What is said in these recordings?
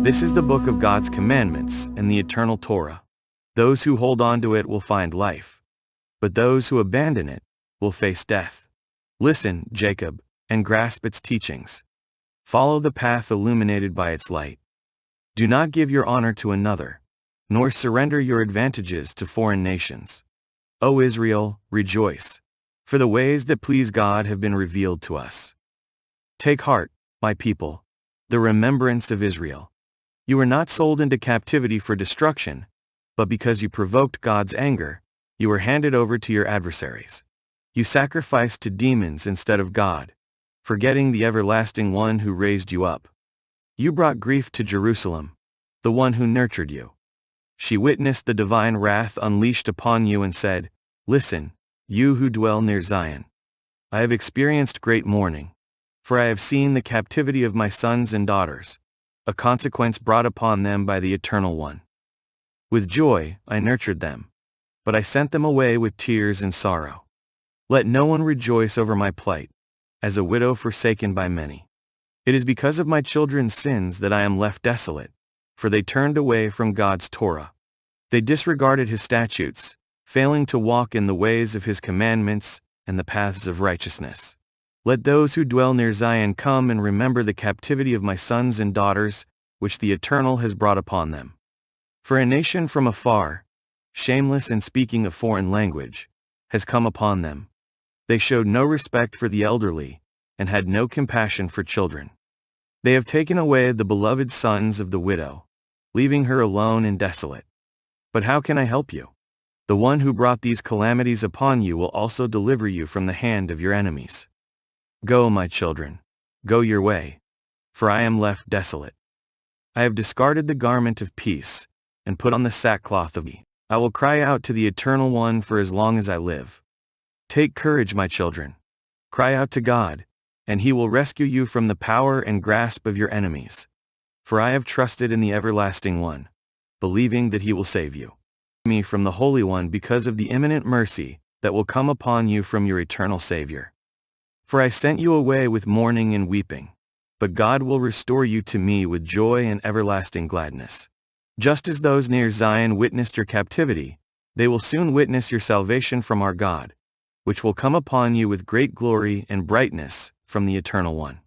This is the book of God's commandments and the eternal Torah. Those who hold on to it will find life, but those who abandon it will face death. Listen, Jacob, and grasp its teachings. Follow the path illuminated by its light. Do not give your honor to another, nor surrender your advantages to foreign nations. O Israel, rejoice, for the ways that please God have been revealed to us. Take heart, my people, the remembrance of Israel. You were not sold into captivity for destruction, but because you provoked God's anger, you were handed over to your adversaries. You sacrificed to demons instead of God, forgetting the everlasting one who raised you up. You brought grief to Jerusalem, the one who nurtured you. She witnessed the divine wrath unleashed upon you and said, "Listen, you who dwell near Zion. I have experienced great mourning, for I have seen the captivity of my sons and daughters, a consequence brought upon them by the Eternal One. With joy I nurtured them, but I sent them away with tears and sorrow. Let no one rejoice over my plight, as a widow forsaken by many. It is because of my children's sins that I am left desolate, for they turned away from God's Torah. They disregarded his statutes, failing to walk in the ways of his commandments and the paths of righteousness. Let those who dwell near Zion come and remember the captivity of my sons and daughters, which the Eternal has brought upon them. For a nation from afar, shameless and speaking a foreign language, has come upon them. They showed no respect for the elderly, and had no compassion for children. They have taken away the beloved sons of the widow, leaving her alone and desolate. But how can I help you? The one who brought these calamities upon you will also deliver you from the hand of your enemies. Go, my children, go your way, for I am left desolate. I have discarded the garment of peace, and put on the sackcloth of me. I will cry out to the Eternal One for as long as I live. Take courage, my children. Cry out to God, and he will rescue you from the power and grasp of your enemies. For I have trusted in the Everlasting One, believing that he will save you. Me from the Holy One because of the imminent mercy that will come upon you from your eternal Savior. For I sent you away with mourning and weeping, but God will restore you to me with joy and everlasting gladness. Just as those near Zion witnessed your captivity, they will soon witness your salvation from our God, which will come upon you with great glory and brightness from the Eternal One.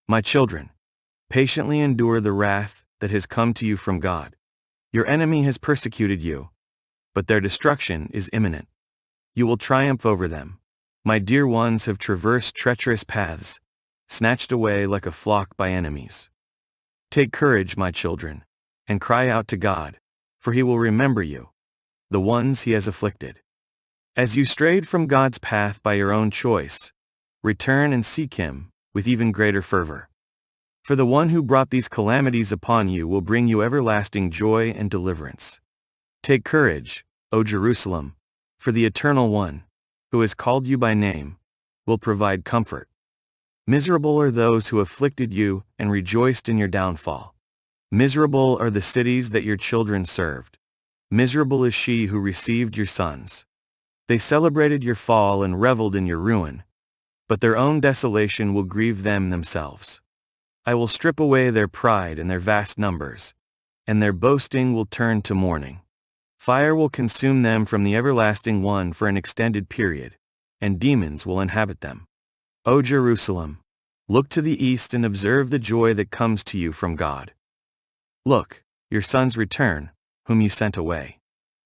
My children, patiently endure the wrath that has come to you from God. Your enemy has persecuted you, but their destruction is imminent. You will triumph over them. My dear ones have traversed treacherous paths, snatched away like a flock by enemies. Take courage, my children, and cry out to God, for he will remember you, the ones he has afflicted. As you strayed from God's path by your own choice, return and seek him with even greater fervor. For the one who brought these calamities upon you will bring you everlasting joy and deliverance. Take courage, O Jerusalem, for the Eternal One, who has called you by name, will provide comfort. Miserable are those who afflicted you and rejoiced in your downfall. Miserable are the cities that your children served. Miserable is she who received your sons. They celebrated your fall and reveled in your ruin, but their own desolation will grieve them themselves. I will strip away their pride and their vast numbers, and their boasting will turn to mourning. Fire will consume them from the Everlasting One for an extended period, and demons will inhabit them. O Jerusalem, look to the east and observe the joy that comes to you from God. Look, your sons return, whom you sent away.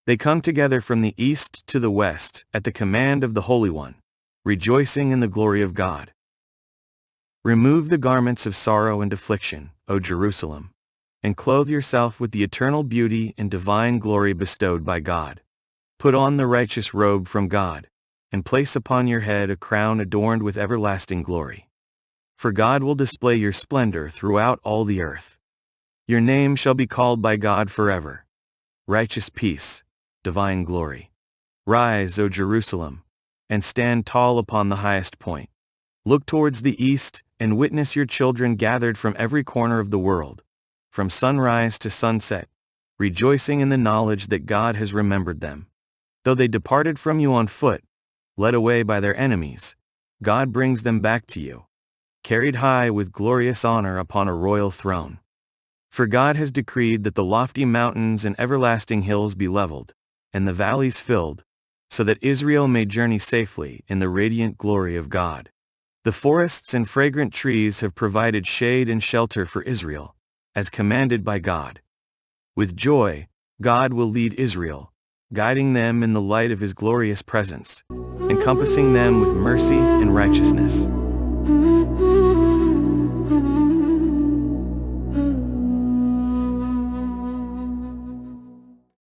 They come together from the east to the west at the command of the Holy One, rejoicing in the glory of God. Remove the garments of sorrow and affliction, O Jerusalem, and clothe yourself with the eternal beauty and divine glory bestowed by God. Put on the righteous robe from God, and place upon your head a crown adorned with everlasting glory. For God will display your splendor throughout all the earth. Your name shall be called by God forever. Righteous peace, divine glory. Rise, O Jerusalem, and stand tall upon the highest point. Look towards the east and witness your children gathered from every corner of the world, from sunrise to sunset, rejoicing in the knowledge that God has remembered them. Though they departed from you on foot, led away by their enemies, God brings them back to you, carried high with glorious honor upon a royal throne. For God has decreed that the lofty mountains and everlasting hills be leveled, and the valleys filled, so that Israel may journey safely in the radiant glory of God. The forests and fragrant trees have provided shade and shelter for Israel, as commanded by God. With joy, God will lead Israel, guiding them in the light of His glorious presence, encompassing them with mercy and righteousness.